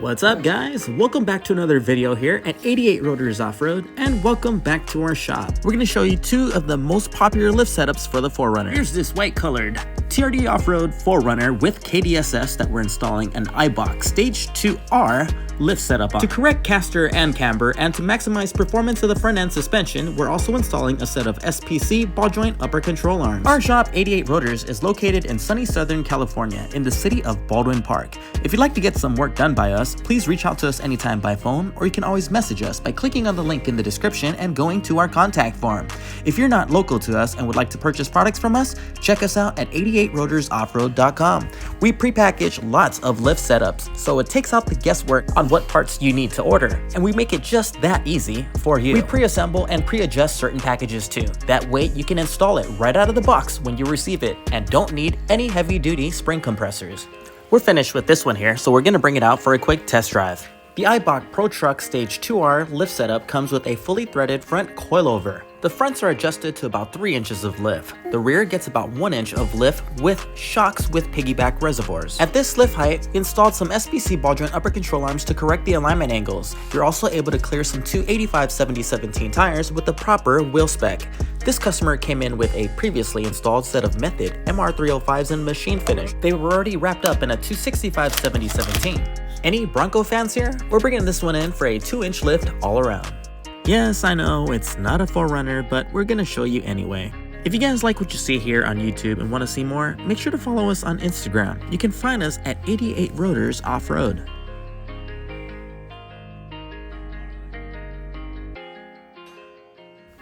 What's up guys? Welcome back to another video here at 88 Rotors Off-Road, and welcome back to our shop. We're going to show you two of the most popular lift setups for the 4Runner. Here's this white colored TRD Off-Road 4Runner with KDSS that we're installing an Eibach Stage 2R lift setup on. To correct caster and camber and to maximize performance of the front end suspension, we're also installing a set of SPC ball joint upper control arms. Our shop 88 Rotors is located in sunny Southern California in the city of Baldwin Park. If you'd like to get some work done by us, please reach out to us anytime by phone, or you can always message us by clicking on the link in the description and going to our contact form. If you're not local to us and would like to purchase products from us, check us out at 88rotorsoffroad.com. We prepackage lots of lift setups, so it takes out the guesswork on what parts you need to order, and we make it just that easy for you. We pre-assemble and pre-adjust certain packages too. That way you can install it right out of the box when you receive it and don't need any heavy-duty spring compressors. We're finished with this one here, so we're going to bring it out for a quick test drive. The Eibach Pro Truck Stage 2R lift setup comes with a fully threaded front coilover. The fronts are adjusted to about 3 inches of lift. The rear gets about 1 inch of lift with shocks with piggyback reservoirs. At this lift height, we installed some SPC ball joint upper control arms to correct the alignment angles. You're also able to clear some 285/70/17 tires with the proper wheel spec. This customer came in with a previously installed set of Method MR305s in machine finish. They were already wrapped up in a 265/70/17. Any Bronco fans here? We're bringing this one in for a 2-inch lift all around. Yes, I know, it's not a 4Runner, but we're gonna show you anyway. If you guys like what you see here on YouTube and want to see more, make sure to follow us on Instagram. You can find us at 88 Rotors Off-Road.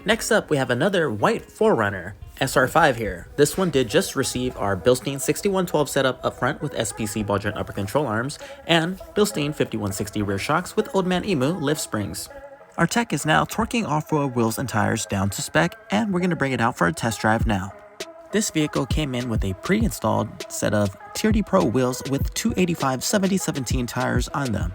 Next up, we have another white 4Runner, SR5 here. This one did just receive our Bilstein 6112 setup up front with SPC ball joint upper control arms and Bilstein 5160 rear shocks with Old Man Emu lift springs. Our tech is now torquing off-road wheels and tires down to spec, and we're going to bring it out for a test drive now. This vehicle came in with a pre-installed set of TRD Pro wheels with 285/70/17 tires on them.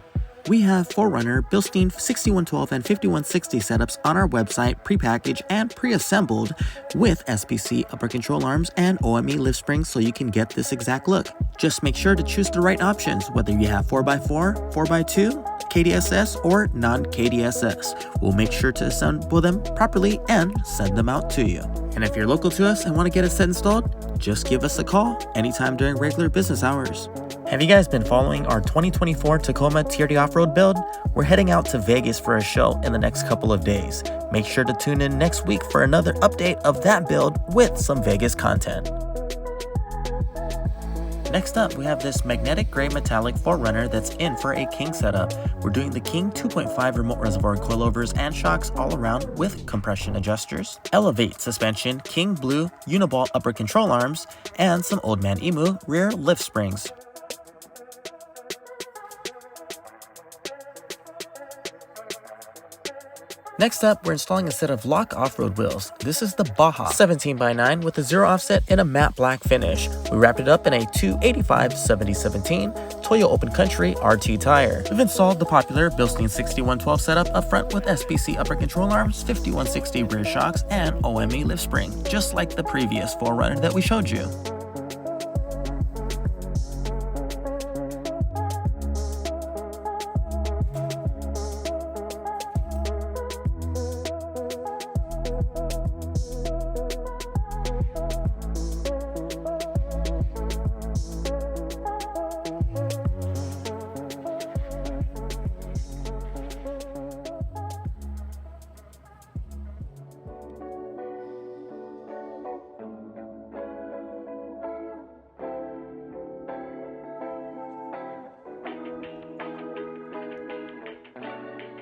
We have 4Runner, Bilstein 6112 and 5160 setups on our website, prepackaged and pre-assembled with SPC upper control arms and OME lift springs so you can get this exact look. Just make sure to choose the right options, whether you have 4x4, 4x2, KDSS, or non-KDSS. We'll make sure to assemble them properly and send them out to you. And if you're local to us and want to get a set installed, just give us a call anytime during regular business hours. Have you guys been following our 2024 Tacoma TRD Off-Road build? We're heading out to Vegas for a show in the next couple of days. Make sure to tune in next week for another update of that build with some Vegas content. Next up, we have this magnetic gray metallic 4Runner that's in for a King setup. We're doing the King 2.5 remote reservoir coilovers and shocks all around with compression adjusters, Elevate suspension, King blue uniball upper control arms, and some Old Man Emu rear lift springs. Next up, we're installing a set of lock off-road wheels. This is the Baja 17x9 with a 0 offset and a matte black finish. We wrapped it up in a 285/70/17 Toyo Open Country RT tire. We've installed the popular Bilstein 6112 setup up front with SPC upper control arms, 5160 rear shocks, and OME lift spring, just like the previous 4Runner that we showed you.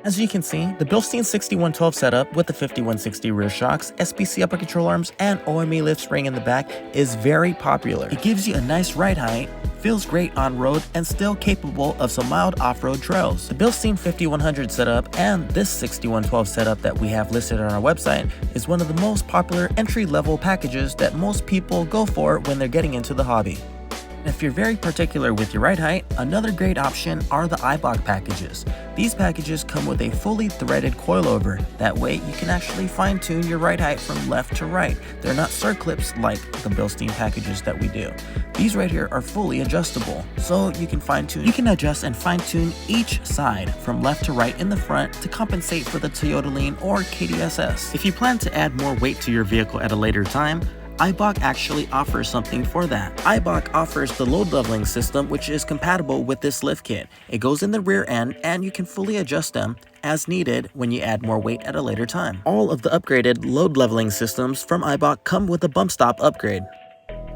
As you can see, the Bilstein 6112 setup with the 5160 rear shocks, SPC upper control arms, and OME lift spring in the back is very popular. It gives you a nice ride height, feels great on road, and still capable of some mild off-road trails. The Bilstein 5100 setup and this 6112 setup that we have listed on our website is one of the most popular entry-level packages that most people go for when they're getting into the hobby. If you're very particular with your ride height, another great option are the Eibach packages. These packages come with a fully threaded coilover. That way you can actually fine tune your ride height from left to right. They're not circlips like the Bilstein packages that we do. These right here are fully adjustable, so you can fine tune. You can adjust and fine tune each side from left to right in the front to compensate for the Toyota lean or KDSS. If you plan to add more weight to your vehicle at a later time, Ibach actually offers something for that. Ibach offers the load leveling system, which is compatible with this lift kit. It goes in the rear end and you can fully adjust them as needed when you add more weight at a later time. All of the upgraded load leveling systems from Ibach come with a bump stop upgrade.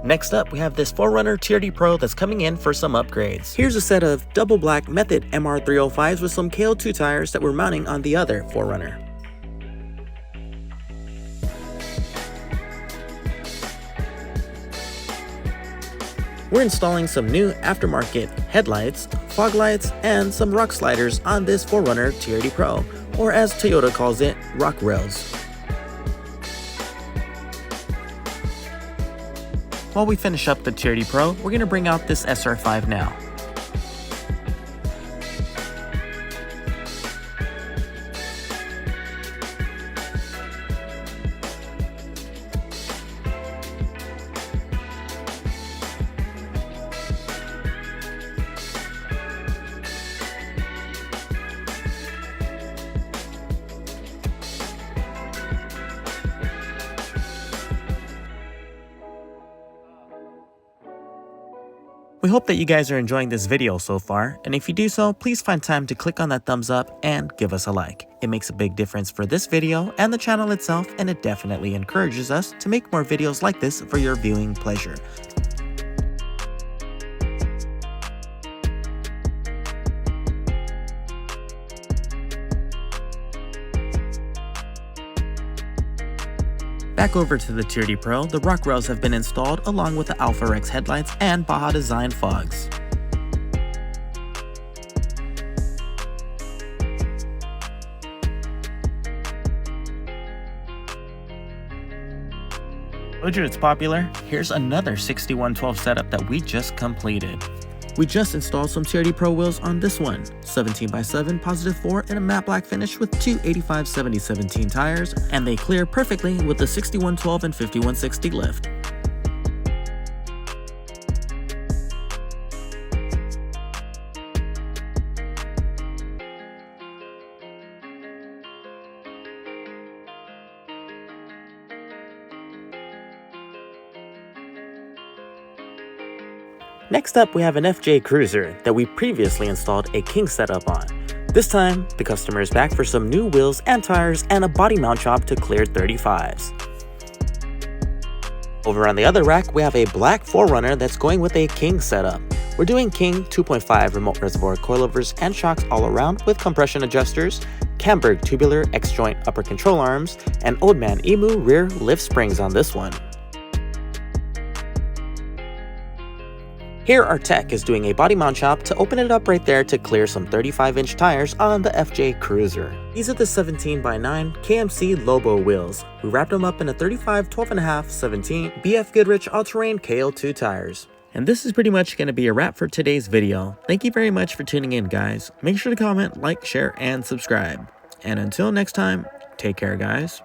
Next up, we have this 4RUNNER TRD Pro that's coming in for some upgrades. Here's a set of double black Method MR305s with some KO2 tires that we're mounting on the other 4RUNNER. We're installing some new aftermarket headlights, fog lights, and some rock sliders on this 4RUNNER TRD Pro, or as Toyota calls it, rock rails. While we finish up the TRD Pro, we're going to bring out this SR5 now. We hope that you guys are enjoying this video so far, and if you do so, please find time to click on that thumbs up and give us a like. It makes a big difference for this video and the channel itself, and it definitely encourages us to make more videos like this for your viewing pleasure. Back over to the TRD Pro, the rock rails have been installed along with the Alpha Rex headlights and Baja Design fogs. Told you it's popular? Here's another 6112 setup that we just completed. We just installed some TRD Pro wheels on this one, 17x7 +4 in a matte black finish with two 85/70/17 tires, and they clear perfectly with the 6112 and 5160 lift. Next up, we have an FJ Cruiser that we previously installed a King setup on. This time, the customer is back for some new wheels and tires and a body mount job to clear 35s. Over on the other rack, we have a black 4RUNNER that's going with a King setup. We're doing King 2.5 remote reservoir coilovers and shocks all around with compression adjusters, Camberg tubular X-joint upper control arms, and Old Man Emu rear lift springs on this one. Here our tech is doing a body mount chop to open it up right there to clear some 35-inch tires on the FJ Cruiser. These are the 17x9 KMC Lobo wheels. We wrapped them up in a 35 12.5 17 BF Goodrich all-terrain KO2 tires. And this is pretty much going to be a wrap for today's video. Thank you very much for tuning in, guys. Make sure to comment, like, share, and subscribe. And until next time, take care, guys.